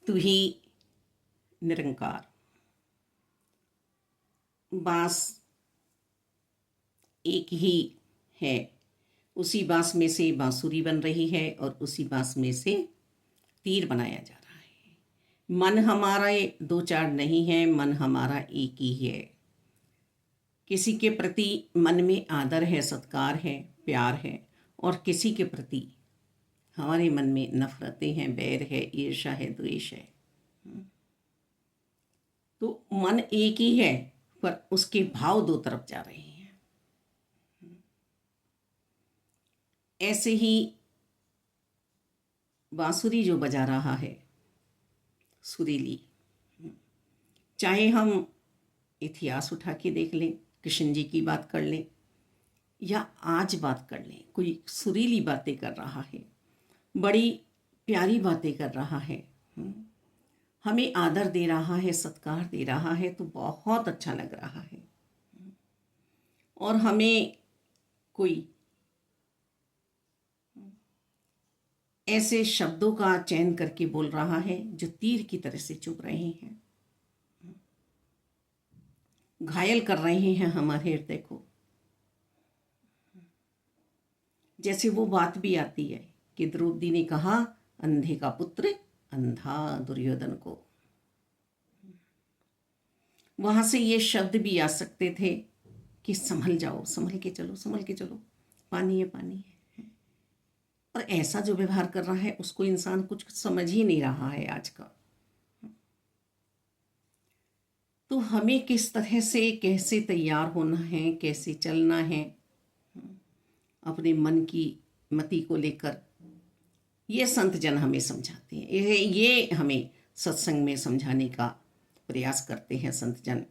तू ही निरंकार। बांस एक ही है, उसी बांस में से बांसुरी बन रही है और उसी बांस में से तीर बनाया जा रहा है। मन हमारा दो चार नहीं है, मन हमारा एक ही है। किसी के प्रति मन में आदर है, सत्कार है, प्यार है, और किसी के प्रति हमारे मन में नफरतें हैं, बैर है, ईर्ष्या है, द्वेष है। तो मन एक ही है पर उसके भाव दो तरफ जा रहे हैं। ऐसे ही बांसुरी जो बजा रहा है, सुरीली, चाहे हम इतिहास उठा के देख लें, कृष्ण जी की बात कर लें या आज बात कर लें, कोई सुरीली बातें कर रहा है, बड़ी प्यारी बातें कर रहा है, हमें आदर दे रहा है, सत्कार दे रहा है, तो बहुत अच्छा लग रहा है। और हमें कोई ऐसे शब्दों का चयन करके बोल रहा है जो तीर की तरह से चुभ रहे हैं, घायल कर रहे हैं हमारे हृदय को। जैसे वो बात भी आती है कि द्रौपदी ने कहा, अंधे का पुत्र अंधा दुर्योधन को। वहां से ये शब्द भी आ सकते थे कि संभल जाओ, संभल के चलो, संभल के चलो, पानी है, पानी है। और ऐसा जो व्यवहार कर रहा है उसको इंसान कुछ समझ ही नहीं रहा है आज का। तो हमें किस तरह से, कैसे तैयार होना है, कैसे चलना है अपने मन की मति को लेकर, ये संत जन हमें समझाते हैं। ये हमें सत्संग में समझाने का प्रयास करते हैं संत जन।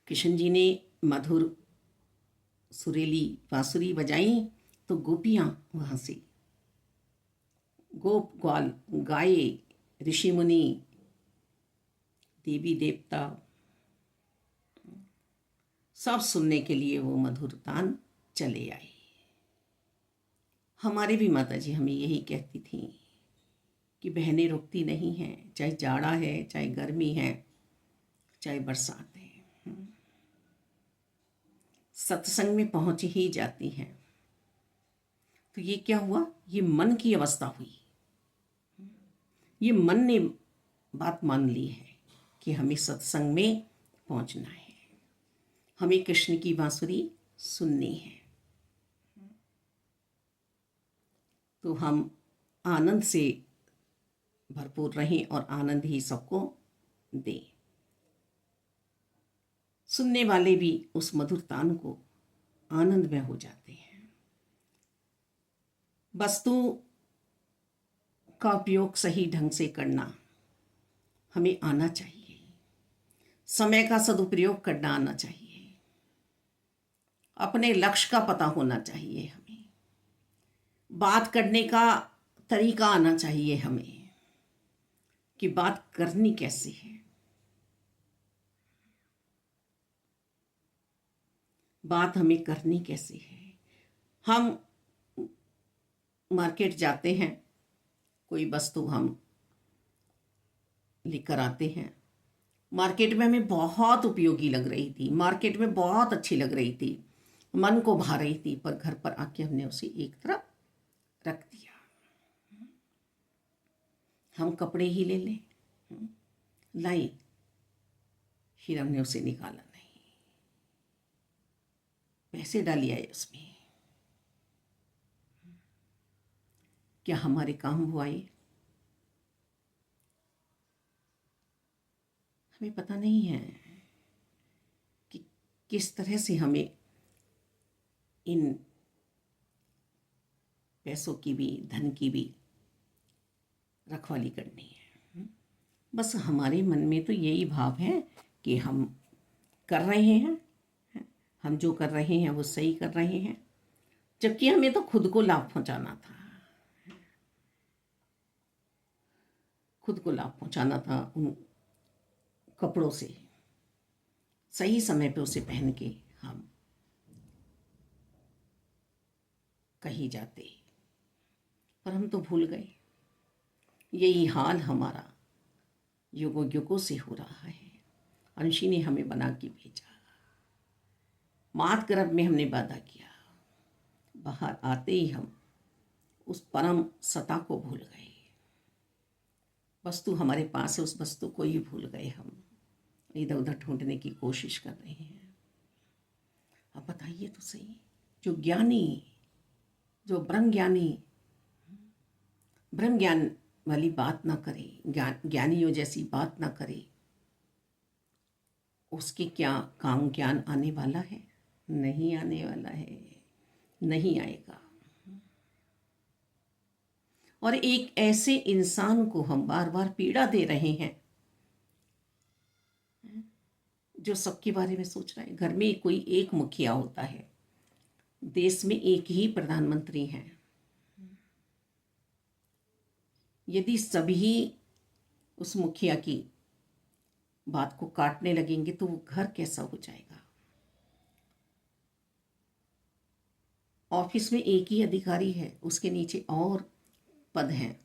कृष्ण जी ने मधुर सुरीली बांसुरी बजाई तो गोपियां वहां से, गोप ग्वाल, गाये, ऋषि मुनि, देवी देवता सब सुनने के लिए वो मधुर तान चले आए। हमारे भी माता जी हमें यही कहती थी कि बहनें रुकती नहीं हैं, चाहे जाड़ा है, चाहे गर्मी है, चाहे बरसात है, सत्संग में पहुंच ही जाती हैं। तो ये क्या हुआ, ये मन की अवस्था हुई। ये मन ने बात मान ली है कि हमें सत्संग में पहुंचना है, हमें कृष्ण की बांसुरी सुननी है। तो हम आनंद से भरपूर रहें और आनंद ही सबको दें। सुनने वाले भी उस मधुर तान को आनंद में हो जाते हैं। वस्तु का उपयोग सही ढंग से करना हमें आना चाहिए, समय का सदुपयोग करना आना चाहिए, अपने लक्ष्य का पता होना चाहिए, हमें बात करने का तरीका आना चाहिए, हमें कि बात करनी कैसे है। बात हमें करनी कैसे है। हम मार्केट जाते हैं, कोई वस्तु हम लेकर आते हैं, मार्केट में हमें बहुत उपयोगी लग रही थी, मार्केट में बहुत अच्छी लग रही थी, मन को भा रही थी, पर घर पर आके हमने उसे एक तरफ रख दिया। हम कपड़े ही ले लें, लाई, फिर हमने उसे निकाला नहीं, पैसे डाल आए उसमें, क्या हमारे काम हुआ ये? हमें पता नहीं है कि किस तरह से हमें इन पैसों की भी, धन की भी रखवाली करनी है। बस हमारे मन में तो यही भाव है कि हम कर रहे हैं, हम जो कर रहे हैं वो सही कर रहे हैं, जबकि हमें तो खुद को लाभ पहुंचाना था, खुद को लाभ पहुंचाना था उन कपड़ों से। सही समय पे उसे पहन के हम कहीं जाते, पर हम तो भूल गए। यही हाल हमारा युगों युगों से हो रहा है। अंशी ने हमें बना के भेजा, मात गर्भ में हमने वादा किया, बाहर आते ही हम उस परम सत्ता को भूल गए। वस्तु हमारे पास है, उस वस्तु को ही भूल गए। हम इधर उधर ढूंढने की कोशिश कर रहे हैं। अब बताइए तो सही, जो ज्ञानी, जो ब्रह्म ज्ञान वाली बात ना करे, ज्ञानियों जैसी बात ना करे, उसके क्या काम ज्ञान आने वाला है? नहीं आने वाला है, नहीं आएगा। और एक ऐसे इंसान को हम बार बार पीड़ा दे रहे हैं जो सबके बारे में सोच रहा है। घर में कोई एक मुखिया होता है, देश में एक ही प्रधानमंत्री हैं। यदि सभी उस मुखिया की बात को काटने लगेंगे तो वो घर कैसा हो जाएगा? ऑफिस में एक ही अधिकारी है, उसके नीचे और पद हैं।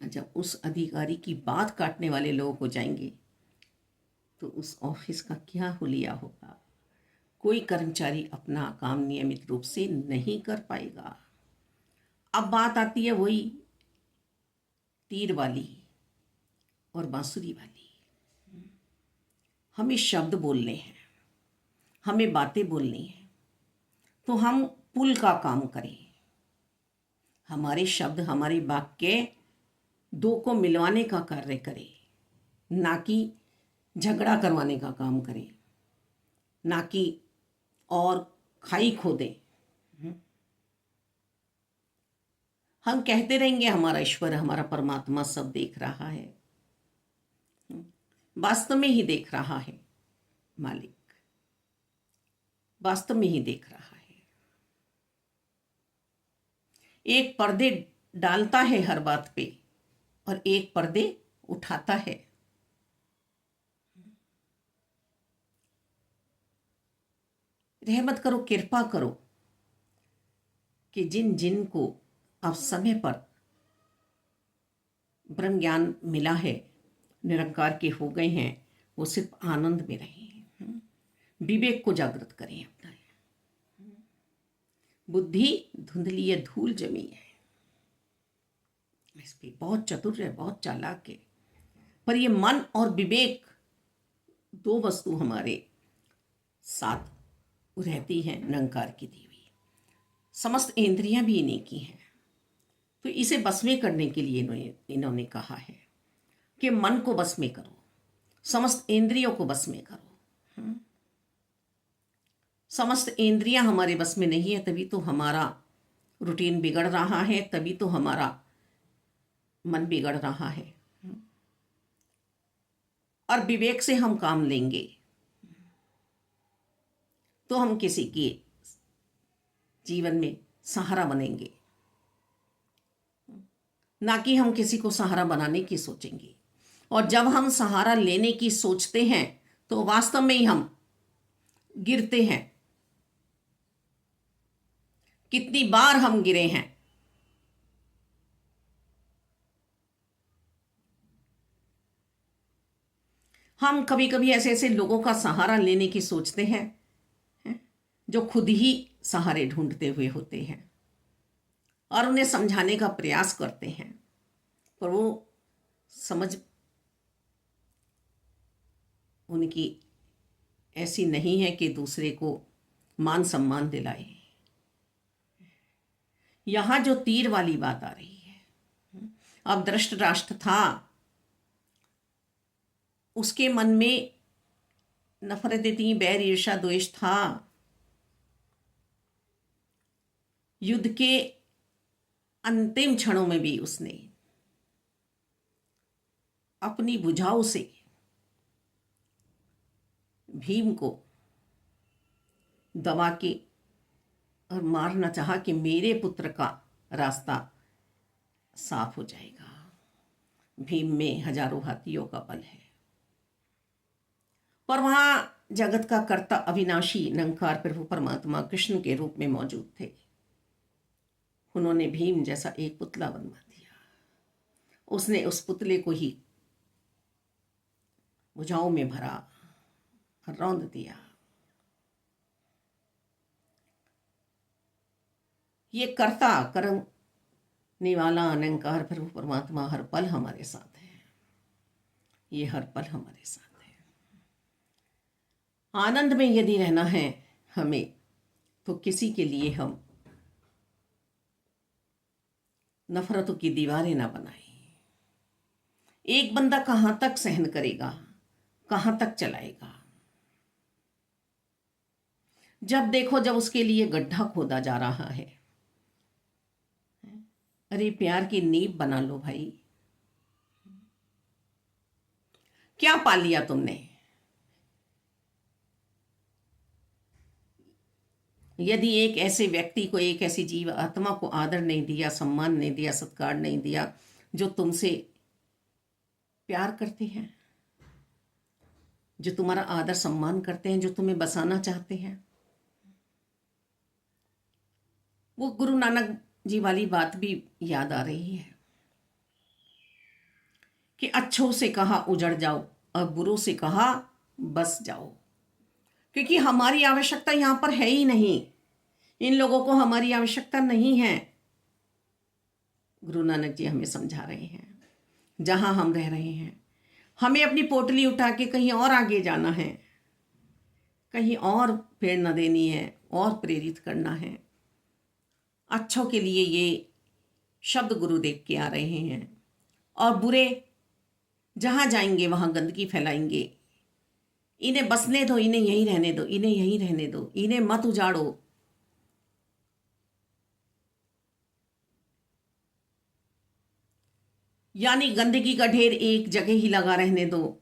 जब उस अधिकारी की बात काटने वाले लोग हो जाएंगे तो उस ऑफिस का क्या हुलिया होगा? कोई कर्मचारी अपना काम नियमित रूप से नहीं कर पाएगा। अब बात आती है वही तीर वाली और बांसुरी वाली। हमें शब्द बोलने हैं, हमें बातें बोलनी है, तो हम पुल का काम करें। हमारे शब्द, हमारे वाक्य दो को मिलवाने का कार्य करें, ना कि झगड़ा करवाने का काम करें, ना कि और खाई खोदें। हम कहते रहेंगे हमारा ईश्वर, हमारा परमात्मा सब देख रहा है। वास्तव में ही देख रहा है मालिक, वास्तव में ही देख रहा है। एक पर्दे डालता है हर बात पे और एक पर्दे उठाता है। रहमत करो, कृपा करो कि जिन जिन को अब समय पर ब्रह्म ज्ञान मिला है, निरंकार के हो गए हैं, वो सिर्फ आनंद में रहे। विवेक को जागृत करें अपना। बुद्धि धुंधली है, धूल जमी है, इस पे बहुत चतुर है, बहुत चालाक है, पर ये मन और विवेक दो वस्तु हमारे साथ रहती हैं, निरंकार की दी हुई। समस्त इंद्रियां भी इन्हीं की हैं। तो इसे बस में करने के लिए इन्होंने कहा है कि मन को बस में करो, समस्त इंद्रियों को बस में करो। समस्त इंद्रियां हमारे बस में नहीं है, तभी तो हमारा रूटीन बिगड़ रहा है, तभी तो हमारा मन बिगड़ रहा है। और विवेक से हम काम लेंगे तो हम किसी के जीवन में सहारा बनेंगे, ना कि हम किसी को सहारा बनाने की सोचेंगे। और जब हम सहारा लेने की सोचते हैं तो वास्तव में ही हम गिरते हैं। कितनी बार हम गिरे हैं। हम कभी कभी ऐसे ऐसे लोगों का सहारा लेने की सोचते हैं जो खुद ही सहारे ढूंढते हुए होते हैं और उन्हें समझाने का प्रयास करते हैं, पर वो समझ उनकी ऐसी नहीं है कि दूसरे को मान सम्मान दिलाए। यहां जो तीर वाली बात आ रही है, अब धृतराष्ट्र था, उसके मन में नफरतें थी, बैर ईर्ष्या द्वेष था। युद्ध के अंतिम क्षणों में भी उसने अपनी भुजाओं से भीम को दबा के और मारना चाहा कि मेरे पुत्र का रास्ता साफ हो जाएगा। भीम में हजारों हाथियों का बल है, पर वहां जगत का कर्ता अविनाशी निरंकार प्रभु परमात्मा कृष्ण के रूप में मौजूद थे। उन्होंने भीम जैसा एक पुतला बनवा दिया उसने उस पुतले को ही भुजाओं में भरा, रौंद दिया। ये कर्ता करने वाला अनंकार प्रभु परमात्मा हर पल हमारे साथ है। ये हर पल हमारे साथ है। आनंद में यदि रहना है हमें, तो किसी के लिए हम नफरतों की दीवारें ना बनाएं। एक बंदा कहां तक सहन करेगा, कहां तक चलाएगा? जब देखो जब उसके लिए गड्ढा खोदा जा रहा है। अरे प्यार की नींव बना लो भाई। क्या पा लिया तुमने? यदि एक ऐसे व्यक्ति को, एक ऐसी जीव आत्मा को आदर नहीं दिया, सम्मान नहीं दिया, सत्कार नहीं दिया, जो तुमसे प्यार करते हैं, जो तुम्हारा आदर सम्मान करते हैं, जो तुम्हें बसाना चाहते हैं, वो गुरु नानक जी वाली बात भी याद आ रही है कि अच्छों से कहा उजड़ जाओ और बुरों से कहा बस जाओ। क्योंकि हमारी आवश्यकता यहां पर है ही नहीं। इन लोगों को हमारी आवश्यकता नहीं है। गुरु नानक जी हमें समझा रहे हैं, जहां हम रह रहे हैं हमें अपनी पोटली उठा के कहीं और आगे जाना है, कहीं और प्रेरणा देनी है और प्रेरित करना है। अच्छों के लिए ये शब्द गुरुदेव के आ रहे हैं, और बुरे जहां जाएंगे वहां गंदगी फैलाएंगे। इन्हें बसने दो, इन्हें यहीं रहने दो, इन्हें यहीं रहने दो, इन्हें मत उजाड़ो। यानी गंदगी का ढेर एक जगह ही लगा रहने दो।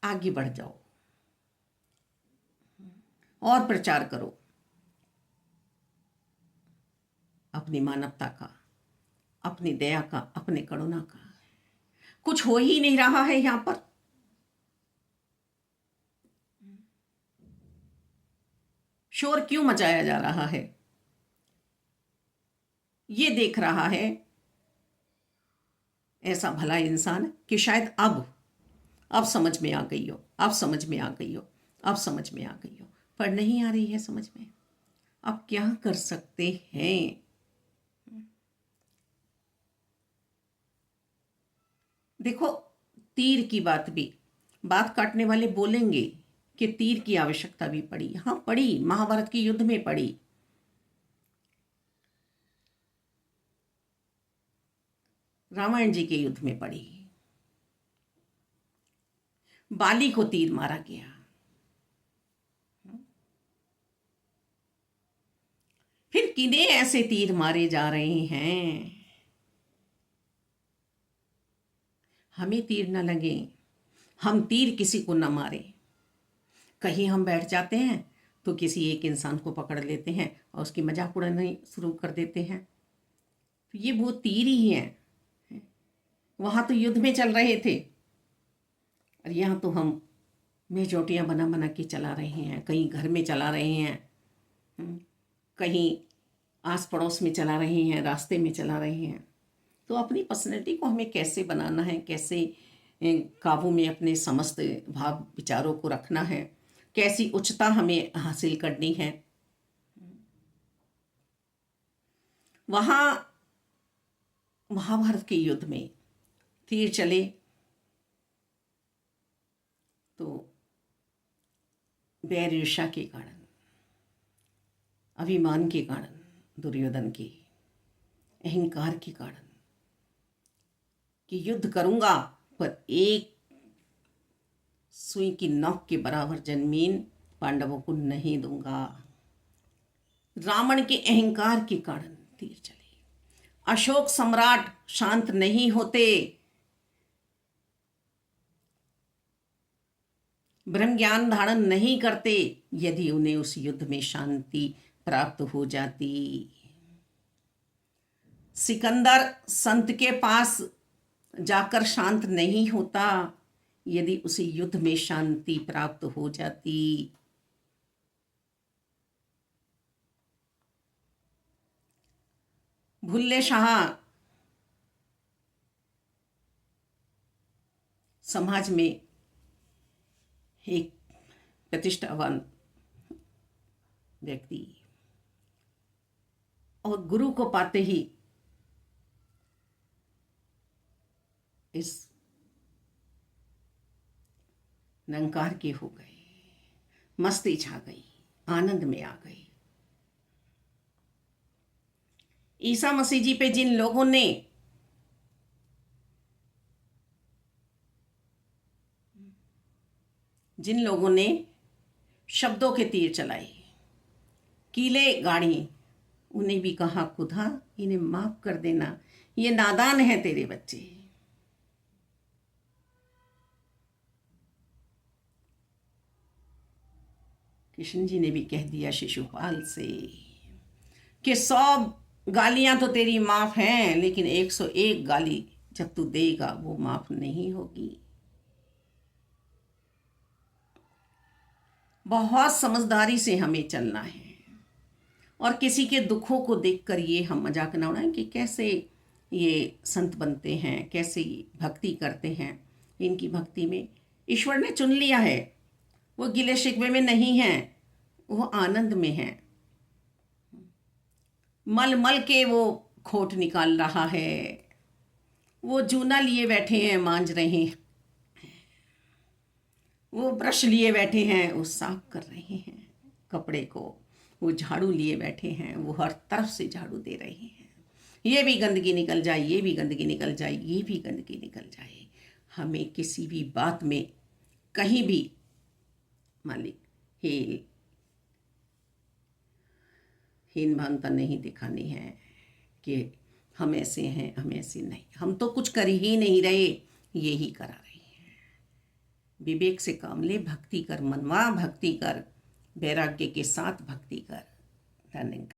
आगे बढ़ जाओ और प्रचार करो अपनी मानवता का, अपनी दया का, अपने करुणा का। कुछ हो ही नहीं रहा है यहां पर। शोर क्यों मचाया जा रहा है? ये देख रहा है ऐसा भला इंसान कि शायद अब समझ में आ गई हो, अब समझ में आ गई हो, अब समझ में आ गई हो, पर नहीं आ रही है समझ में। अब क्या कर सकते हैं? देखो, तीर की बात काटने वाले बोलेंगे कि तीर की आवश्यकता भी पड़ी। हाँ पड़ी, महाभारत के युद्ध में पड़ी। रामायण जी के युद्ध में पड़ी। बाली को तीर मारा गया। फिर किन्हें ऐसे तीर मारे जा रहे हैं? हमें तीर न लगे, हम तीर किसी को न मारे। कहीं हम बैठ जाते हैं तो किसी एक इंसान को पकड़ लेते हैं और उसकी मजाक उड़ाना शुरू कर देते हैं। तो ये वो तीर ही है। वहां तो युद्ध में चल रहे थे, और यहाँ तो हम मेजोटियाँ बना बना के चला रहे हैं। कहीं घर में चला रहे हैं, कहीं आस पड़ोस में चला रहे हैं, रास्ते में चला रहे हैं। तो अपनी पर्सनैलिटी को हमें कैसे बनाना है, कैसे काबू में अपने समस्त भाव विचारों को रखना है, कैसी उच्चता हमें हासिल करनी है। वहाँ महाभारत के युद्ध में तीर चले तो बैर ईर्ष्या के कारण, अभिमान के कारण, दुर्योधन के अहंकार के कारण कि युद्ध करूंगा पर एक सुई की नोक के बराबर जमीन पांडवों को नहीं दूंगा। रावण के अहंकार के कारण तीर चले। अशोक सम्राट शांत नहीं होते, ब्रह्म ज्ञान धारण नहीं करते यदि उन्हें उस युद्ध में शांति प्राप्त हो जाती। सिकंदर संत के पास जाकर शांत नहीं होता यदि उसे युद्ध में शांति प्राप्त हो जाती। भुल्ले शाह समाज में एक प्रतिष्ठावान व्यक्ति और गुरु को पाते ही इस निरंकार के हो गए, मस्ती छा गई, आनंद में आ गई। ईसा मसीह जी पे जिन लोगों ने शब्दों के तीर चलाए, कीले गाड़ी, उन्हें भी कहा खुदा इन्हें माफ कर देना, ये नादान है तेरे बच्चे। कृष्ण जी ने भी कह दिया शिशुपाल से कि 100 गालियां तो तेरी माफ हैं, लेकिन 101 गाली जब तू देगा वो माफ नहीं होगी। बहुत समझदारी से हमें चलना है और किसी के दुखों को देखकर ये हम मजाक न उड़ाएं कि कैसे ये संत बनते हैं, कैसे ये भक्ति करते हैं। इनकी भक्ति में ईश्वर ने चुन लिया है, वो गिले शिकवे में नहीं है, वो आनंद में है। मल मल के वो खोट निकाल रहा है, वो जूना लिए बैठे हैं, मांज रहे हैं, वो ब्रश लिए बैठे हैं, वो साफ कर रहे हैं कपड़े को, वो झाड़ू लिए बैठे हैं, वो हर तरफ से झाड़ू दे रहे हैं। ये भी गंदगी निकल जाए, ये भी गंदगी निकल जाए, ये भी गंदगी निकल जाए। हमें किसी भी बात में कहीं भी मालिक हीन भावना नहीं दिखानी है कि हम ऐसे हैं, हम ऐसे नहीं। हम तो कुछ कर ही नहीं रहे, यही करा रहे हैं। विवेक से काम ले, भक्ति कर, मनवा भक्ति कर, वैराग्य के साथ भक्ति कर। धन्यवाद।